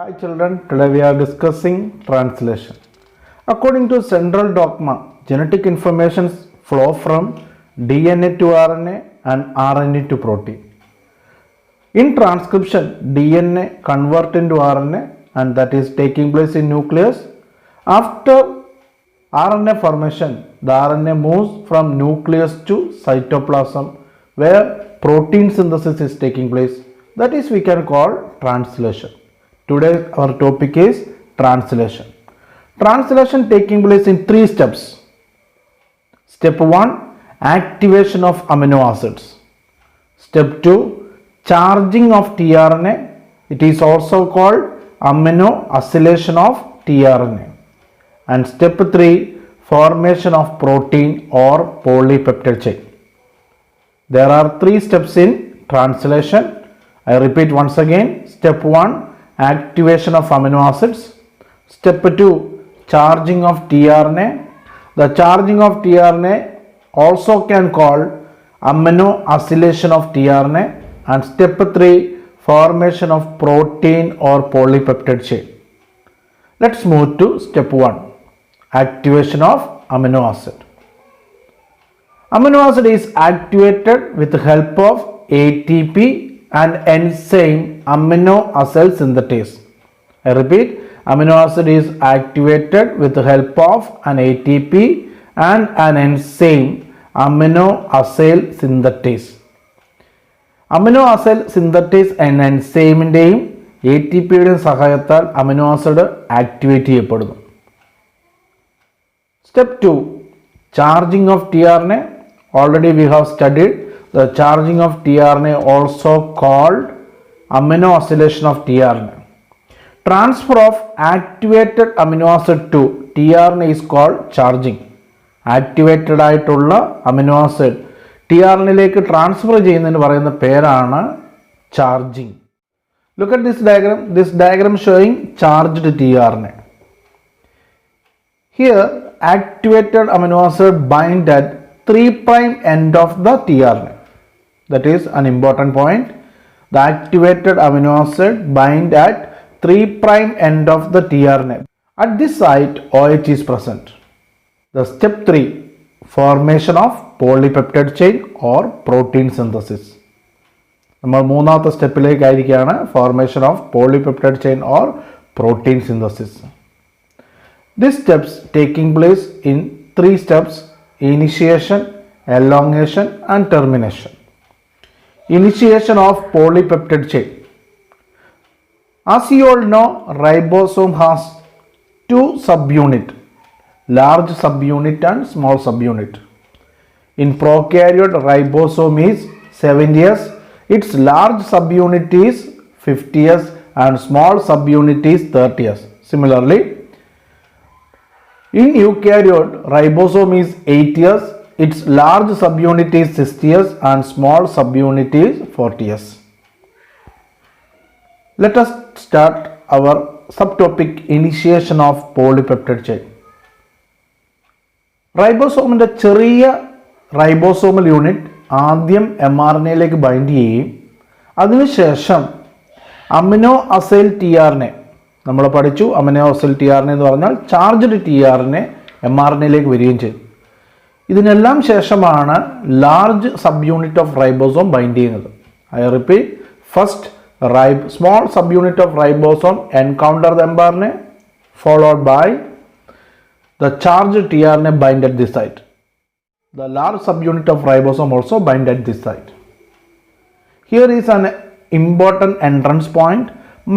Hi children, today we are discussing translation. According to central dogma, genetic informations flow from DNA to RNA and RNA to protein. In transcription, DNA convert into RNA and that is taking place in nucleus. After RNA formation, the RNA moves from nucleus to cytoplasm where protein synthesis is taking place. That is we can call translation. Today our topic is translation. Translation taking place in three steps. Step 1, activation of amino acids. Step 2, charging of tRNA. It is also called amino acylation of tRNA. And step 3, formation of protein or polypeptide chain. There are three steps in translation. I repeat once again. Step 1, activation of amino acids. Step 2, charging of tRNA. The charging of tRNA also can call amino acylation of tRNA. And step 3, formation of protein or polypeptide chain. Let's move to step 1, activation of amino acid. Amino acid is activated with the help of ATP and enzyme amino acyl synthetase. I repeat, amino acid is activated with the help of an ATP and an enzyme amino acyl synthetase. Amino acyl synthetase എന്ന എൻസൈമിൻ്റെയും A T പിയുടെയും സഹായത്താൽ amino acid activate ചെയ്യപ്പെടുന്നു. Step 2, charging of T R N A. Already we have studied the charging of T R N A also called amino acylation of T R N A. Transfer of activated amino acid to T R N A is called charging. Activated ആയിട്ടുള്ള amino acid T R എന്നിലേക്ക് transfer ചെയ്യുന്നതിന് പറയുന്ന പേരാണ് charging. Look at this diagram showing charged T R N A. Here activated amino acid bind at 3' end of the tRNA. That is an important point. The activated amino acid bind at 3' end of the tRNA. At this site, OH is present. The step 3, formation of polypeptide chain or protein synthesis. നമ്മൾ മൂന്നാമത്തെ സ്റ്റെപ്പിലേക്കായിരിക്കുകയാണ് formation of polypeptide chain or protein synthesis. These steps taking place in 3 steps: initiation, elongation and termination. Initiation of polypeptide chain. As you all know, ribosome has 2 subunits, large subunit and small subunit. In prokaryote, ribosome is 70S, its large subunit is 50S and small subunit is 30S. Similarly, in eukaryote, ribosome is 8S, its large subunit is 60S and small subunit is 40S. Let us start our subtopic initiation of polypeptide chain. റൈബോസോമിൻ്റെ ചെറിയ ribosomal unit ആദ്യം M R N എയിലേക്ക് bind ചെയ്യുകയും അതിനുശേഷം amino acyl T R N A, നമ്മൾ പഠിച്ചു amino acyl T R N A എന്ന് പറഞ്ഞാൽ charged T R N A M R N എയിലേക്ക് വരികയും ചെയ്തു. ഇതിനെല്ലാം ശേഷമാണ് large sub unit of ribosome bind ചെയ്യുന്നത്. I repeat, first small sub unit of ribosome encounter the M R N A followed by the charged tRNA bind at this site. The large subunit of ribosome also bind at this site. Here is an important entrance point.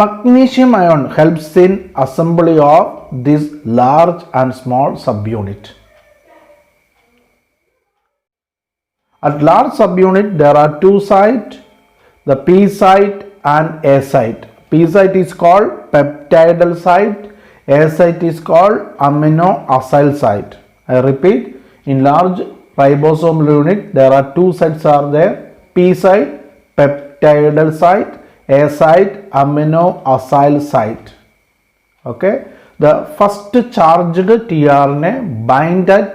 Magnesium ion helps in assembly of this large and small subunit. At large subunit there are 2 sites, the P site and A site. P site is called peptidal site. A site is called amino acyl site. I repeat, in large ribosomal unit there are 2 sites are there. P site, peptidal site. A site, amino acyl site. Okay, the first charged tRNA bind at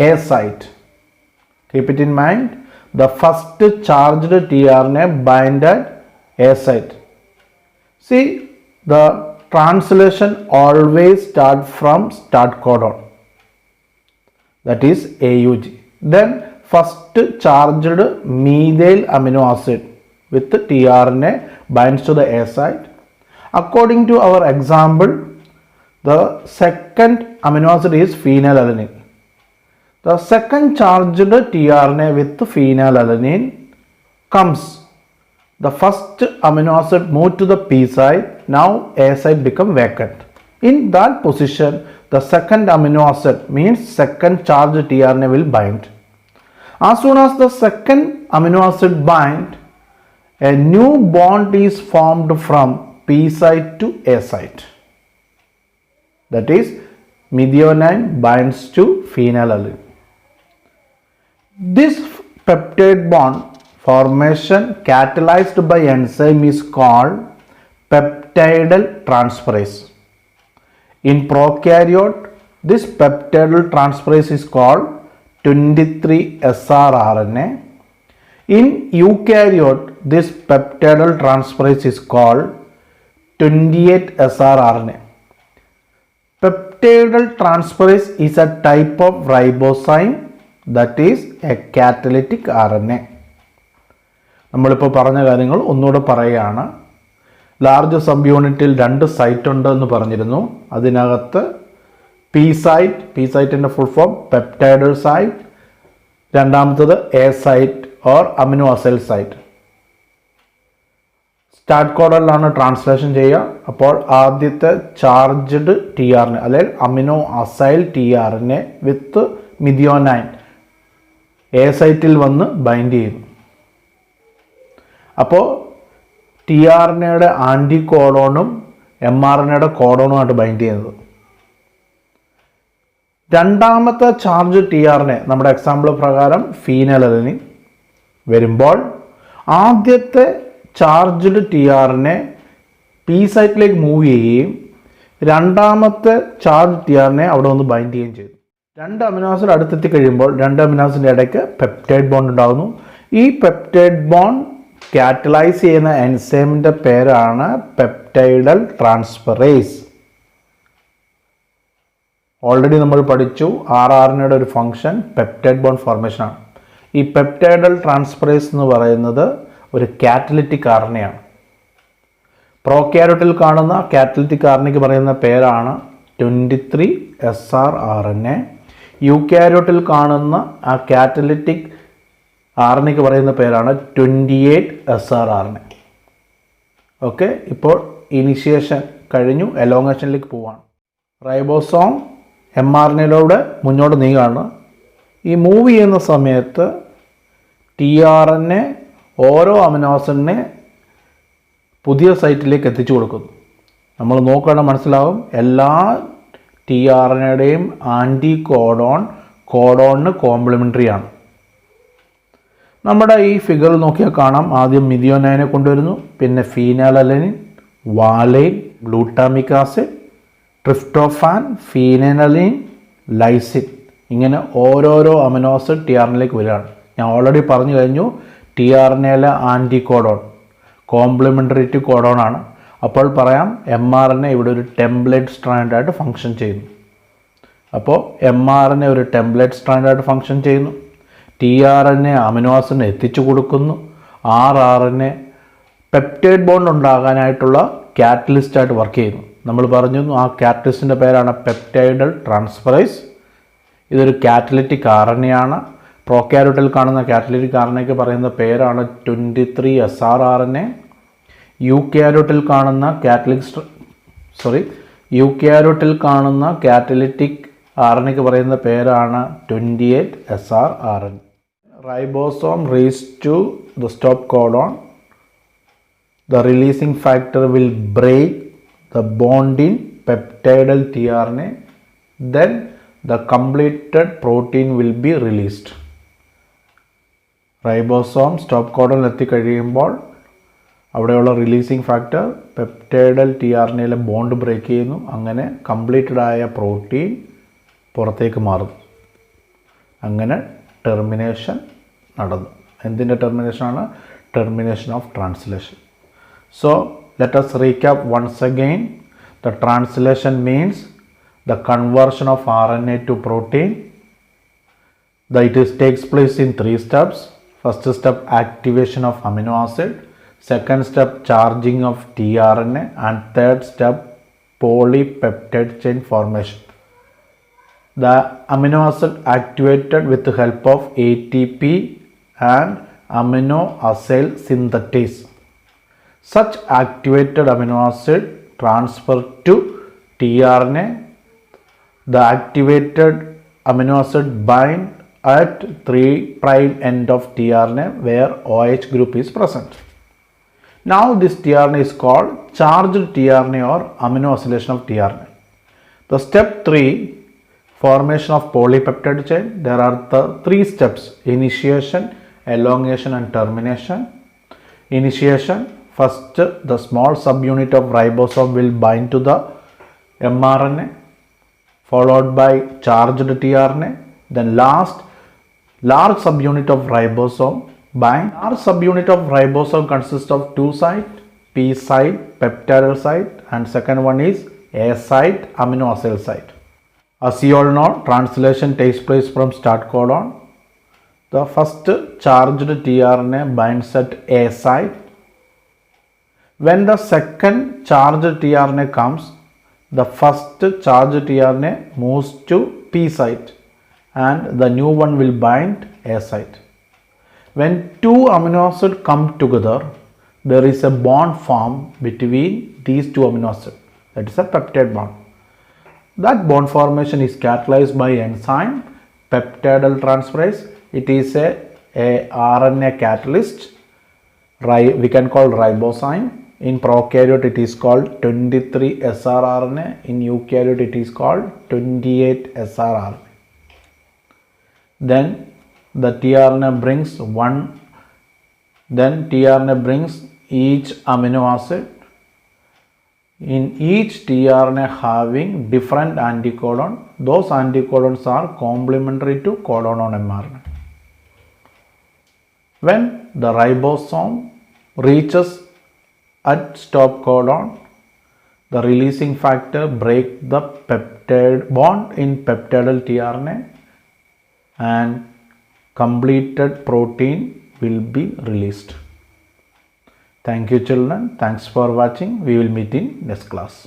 A site. Keep it in mind. The first charged tRNA bind at A site. See, the translation always start from start codon, that is AUG. Then first charged methyl amino acid with tRNA binds to the A site. According to our example, the second amino acid is phenylalanine. The second charged tRNA with phenylalanine comes. The first amino acid moved to the P site. Now A site become vacant. In that position, the second amino acid means second charged tRNA will bind. As soon as the second amino acid bind, a new bond is formed from P site to A site. That is, methionine binds to phenylalanine. This peptide bond formation catalyzed by enzyme is called peptidal transferase. In prokaryote, this peptidal transferase is called 23-srRNA. In eukaryote, this peptidal transferase is called 28-srRNA. Peptidal transferase is a type of ribozyme, that is a catalytic RNA. നമ്മളിപ്പോൾ പറഞ്ഞ കാര്യങ്ങൾ ഒന്നുകൂടെ പറയുകയാണ്. Large sub യൂണിറ്റിൽ 2 site ഉണ്ടെന്ന് പറഞ്ഞിരുന്നു. അതിനകത്ത് P സൈറ്റിൻ്റെ ഫുൾ ഫോം പെപ്റ്റൈഡൽ സൈറ്റ്, രണ്ടാമത്തത് A site or amino acyl site. Start കോഡനിലാണ് ട്രാൻസ്ലേഷൻ ചെയ്യുക. അപ്പോൾ ആദ്യത്തെ ചാർജ്ഡ് tRNA അല്ലെങ്കിൽ amino acyl tRNA with methionine A സൈറ്റിൽ വന്ന് ബൈൻഡ് ചെയ്യുന്നു. അപ്പോൾ tRNAയുടെ ആൻറ്റി കോഡോണും mRNAയുടെ കോഡോണുമായിട്ട് ബൈൻഡ് ചെയ്യുന്നത്. രണ്ടാമത്തെ ചാർജ് tRNA നമ്മുടെ എക്സാമ്പിൾ പ്രകാരം ഫീനലലനിൻ വരുമ്പോൾ ആദ്യത്തെ ചാർജ്ഡ് tRNA പി സൈറ്റിലേക്ക് മൂവ് ചെയ്യുകയും രണ്ടാമത്തെ ചാർജ് tRNA അവിടെ ഒന്ന് ബൈൻഡ് ചെയ്യുകയും ചെയ്തു. 2 അമിനോ ആസിഡ് അടുത്തെത്തി കഴിയുമ്പോൾ 2 അമിനോ ആസിഡിൻ്റെ ഇടയ്ക്ക് പെപ്റ്റൈഡ് ബോണ്ട് ഉണ്ടാകുന്നു. ഈ പെപ്റ്റൈഡ് ബോണ്ട് കാറ്റലൈസ് ചെയ്യുന്ന എൻസൈമിൻ്റെ പേരാണ് പെപ്റ്റൈഡൽ ട്രാൻസ്ഫറേസ്. ഓൾറെഡി നമ്മൾ പഠിച്ചു RNAയുടെ ഒരു ഫംഗ്ഷൻ പെപ്റ്റൈഡ് ബോണ്ട് ഫോർമേഷനാണ്. ഈ പെപ്റ്റൈഡൽ ട്രാൻസ്ഫറേസ് എന്ന് പറയുന്നത് ഒരു കാറ്റലിറ്റിക് RNAയാണ്. പ്രോക്യാരിയോട്ടിൽ കാണുന്ന കാറ്റലിറ്റിക് RNAയ്ക്ക് പറയുന്ന പേരാണ് 23-srRNA. യൂക്യാരിയോട്ടിൽ കാണുന്ന ആ കാറ്റലിറ്റിക് RNAയ്ക്ക് പറയുന്ന പേരാണ് 28-srRNA. ഓക്കെ, ഇപ്പോൾ ഇനിഷ്യേഷൻ കഴിഞ്ഞു, എലോങ്ങേഷനിലേക്ക് പോവാണ്. റൈബോസോം mRNAയിലൂടെ മുന്നോട്ട് നീങ്ങുകയാണ്. ഈ മൂവ് ചെയ്യുന്ന സമയത്ത് tRNA ഓരോ അമിനോ ആസിഡിനെ പുതിയ സൈറ്റിലേക്ക് എത്തിച്ചു കൊടുക്കുന്നു. നമ്മൾ നോക്കുകയാണെങ്കിൽ മനസ്സിലാവും, എല്ലാ tRNAയുടെയും ആൻറ്റി കോഡോണിന് കോംപ്ലിമെൻ്ററി ആണ്. നമ്മുടെ ഈ ഫിഗറിൽ നോക്കിയാൽ കാണാം, ആദ്യം മിഥിയോനൈനെ കൊണ്ടുവരുന്നു, പിന്നെ phenylalanine, valine, glutamic acid, tryptophan, phenylalanine, lysine, ഇങ്ങനെ ഓരോരോ അമിനോ ആസിഡ് tRNAയിലേക്ക് വരികയാണ്. ഞാൻ ഓൾറെഡി പറഞ്ഞു കഴിഞ്ഞു, tRNAയിലെ anti codon complementary to codon ആണ്. അപ്പോൾ പറയാം mRNA ഇവിടെ ഒരു ടെംപ്ലേറ്റ് സ്ട്രാൻഡായിട്ട് ഫങ്ഷൻ ചെയ്യുന്നു. അപ്പോൾ mRNA ഒരു ടെംപ്ലേറ്റ് സ്ട്രാൻഡായിട്ട് ഫങ്ഷൻ ചെയ്യുന്നു. tRNA അമിനോ ആസിഡിനെ എത്തിച്ചു കൊടുക്കുന്നു. rRNA പെപ്റ്റൈഡ് ബോണ്ട് ഉണ്ടാകാനായിട്ടുള്ള കാറ്റലിസ്റ്റായിട്ട് വർക്ക് ചെയ്യുന്നു. നമ്മൾ പറഞ്ഞു ആ കാറ്റലിസ്റ്റിൻ്റെ പേരാണ് പെപ്റ്റൈഡൽ ട്രാൻസ്ഫറേസ്. ഇതൊരു കാറ്റലിറ്റിക് RNA ആണ്. പ്രോക്യാരിയോട്ടിൽ കാണുന്ന കാറ്റലിറ്റിക് RNAയ്ക്ക് പറയുന്ന പേരാണ് 23-srRNA. യൂക്യാരിയോട്ടിൽ കാണുന്ന കാറ്റലിറ്റിക് RNAയ്ക്ക് പറയുന്ന പേരാണ് 28-srRNA. Ribosome reach to the stop codon. The releasing factor will break the bond in peptidal tRNA. Then the completed protein will be released. Ribosome stop കോഡണിൽ എത്തിക്കഴിയുമ്പോൾ അവിടെയുള്ള റിലീസിങ് ഫാക്ടർ പെപ്റ്റൈഡൽ tRNAയിലെ bond break ചെയ്യുന്നു. അങ്ങനെ completed ആയ protein പുറത്തേക്ക് മാറുന്നു. അങ്ങനെ ടെർമിനേഷൻ നടന്നു. എന്തിൻ്റെ ടെർമിനേഷനാണ്? Termination of translation. So let us recap once again. The translation means the conversion of RNA to protein. It takes place in 3 steps. First step, activation of amino acid. Second step, charging of tRNA. And third step, polypeptide chain formation. The amino acid activated with the help of ATP and amino acyl synthetase. Such activated amino acid transfer to tRNA. The activated amino acid bind at 3' end of tRNA where OH group is present. Now this tRNA is called charged tRNA or amino acylation of tRNA. The step 3, formation of polypeptide chain. There are the 3 steps: initiation, elongation and termination. Initiation, first the small subunit of ribosome will bind to the mRNA, followed by charged tRNA. Then last, large subunit of ribosome bind. Large subunit of ribosome consists of 2 sites, P site, peptidyl site, and second one is A site, amino acyl site. As you all know, translation takes place from start codon. The first charged tRNA binds at A site. When the second charged tRNA comes, the first charged tRNA moves to P site and the new one will bind A site. When 2 amino acids come together, there is a bond formed between these 2 amino acids. That is a peptide bond. That bond formation is catalyzed by enzyme peptidyl transferase. It is a RNA catalyst. We can call ribozyme. In prokaryote it is called 23 srRNA. In eukaryote it is called 28 srRNA. Then the tRNA brings each amino acid. In each tRNA having different anticodon. Those anticodons are complementary to codon on mRNA. When the ribosome reaches at stop codon, the releasing factor breaks the peptide bond in peptidyl tRNA and completed protein will be released. Thank you children. Thanks for watching. We will meet in next class.